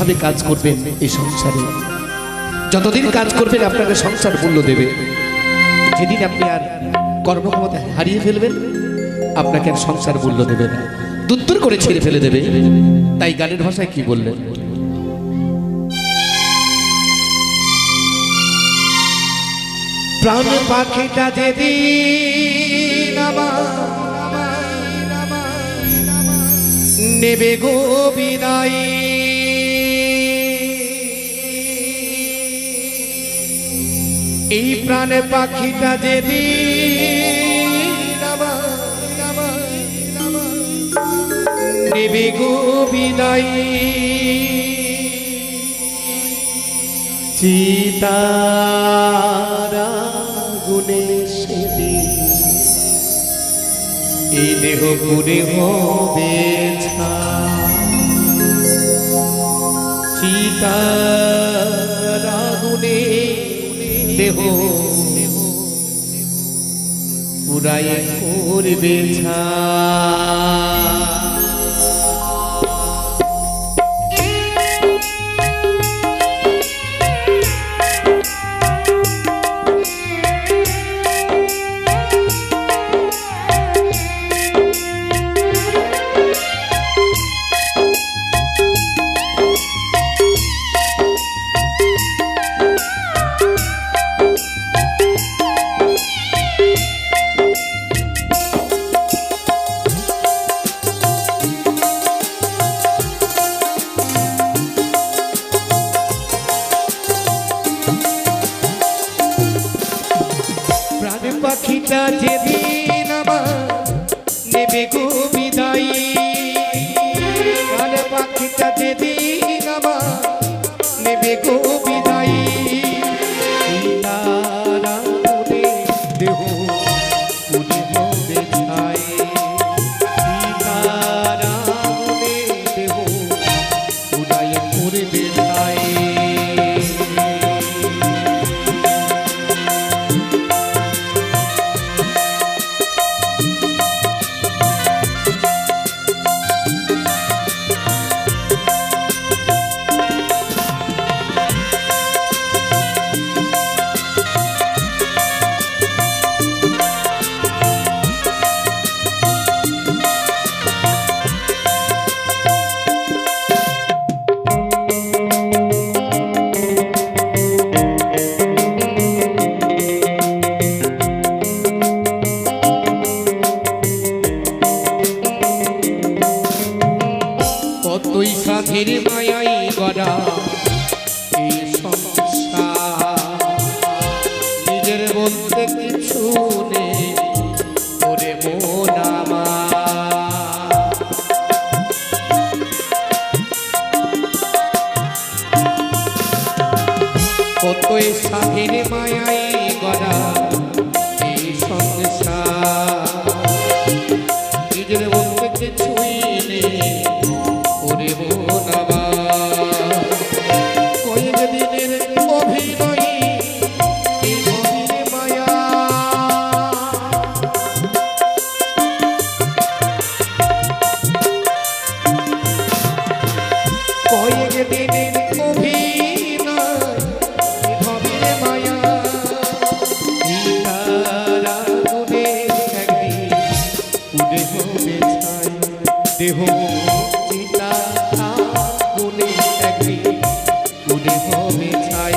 যেভাবে কাজ করবেন এই সংসারে, যতদিন কাজ করবেন আপনাকে সংসার মূল্য দেবে। যেদিন আপনি আর কর্মক্ষমতা হারিয়ে ফেলবেন আপনাকে আর সংসার মূল্য দেবে না, দূর করে ছেড়ে ফেলে দেবে। তাই গানের ভাষায় কি বললেন, প্রাণ পাখিটা যেদিন নেবে গো বিদায়, এই প্রাণ পাখিটা যেদিন নেবে গো বিদায়, চিতারা গুনে সেদিন এই দেহ পুরে হবে চিতারা গুনে দেহ পুরাই করবে ছা। পাখিটা যেদিন আমার নেবে গো বিদায়, প্রাণ পাখিটা যেদিন আমার নেবে গো বিদায়, তারা মনে দেহ পুরে হবে ছাই, তারা মনে দেহ পুরাই করবে ছাই। কতই সাধের মায়াই গড়া এই সংসার, নিজের বলতে কিছু নেই ওরে মন আমার, কতই সাধের মায়াই গড়া এই সংসার, নিজের বলতে কিছুই নেই ওরে মন আমার, কয়েক দিনের অভিনয় এই গভীর মায়া, কয়েক দিনের অভিনয় এই গভীর মায়া, তারা গুনে একদিন উড়ে হবে ছাই, দেহ চিতা গুনে একদিন উড়ে হবে ছাই।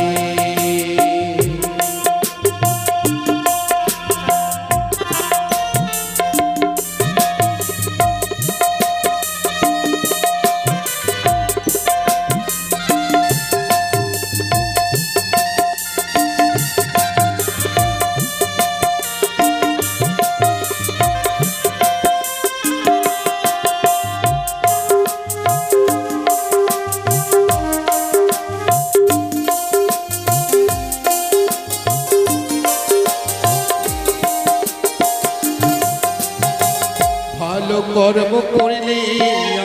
ভালো কর্ম করলে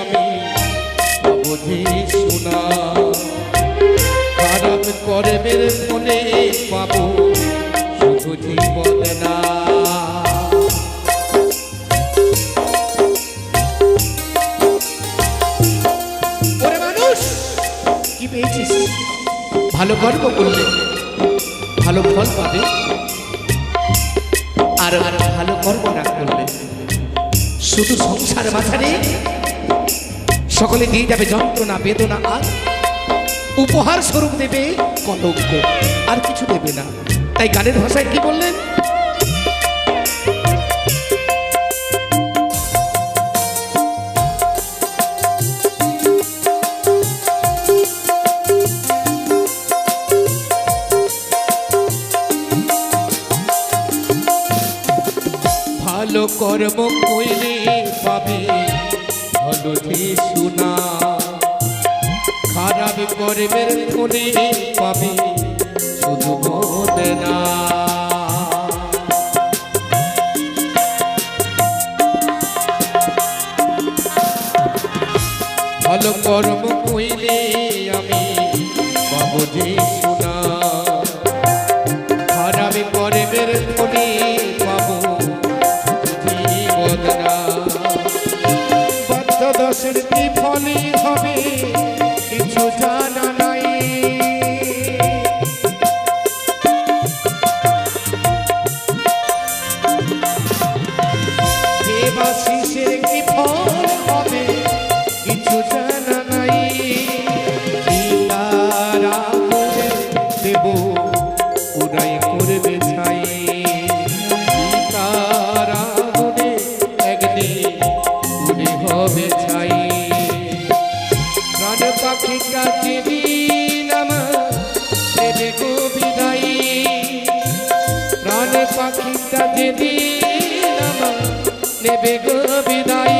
আমি অবধি শোনা, খারাপ কর্মের ফলে পাবো শুধু জীবন না। কি পেয়েছিস? ভালো কর্ম করলে ভালো ফল পাবে, আর ভালো কর্ম না করলে শুধু সংসার মাথারে সকলে দিয়ে যাবে যন্ত্রণা বেদনা, আর উপহার স্বরূপ দেবে কলঙ্ক, আর কিছু দেবে না। তাই গানের ভাষায় কি বললেন? ভালো কর্ম কইলে পাবে ভালো শোনা, খারাপ কর্মের ফলে পাবে শুধু বেদনা। ভালো কর্ম কইলে আমি পাবো যে শোনা, খারাপ কর্মের ফলে পাবো দশের কি ফলে হবে কিছু জানা নাই, শিশের কি ফল হবে কিছু জানা নাই। দেব উড়াই করবে ছাই, হবে ছাই। প্রাণ পাখিটা যেদিন আমার দেবে গো বিদায়, প্রাণ পাখিটা যেদিন আমার নেবে গো বিদায়।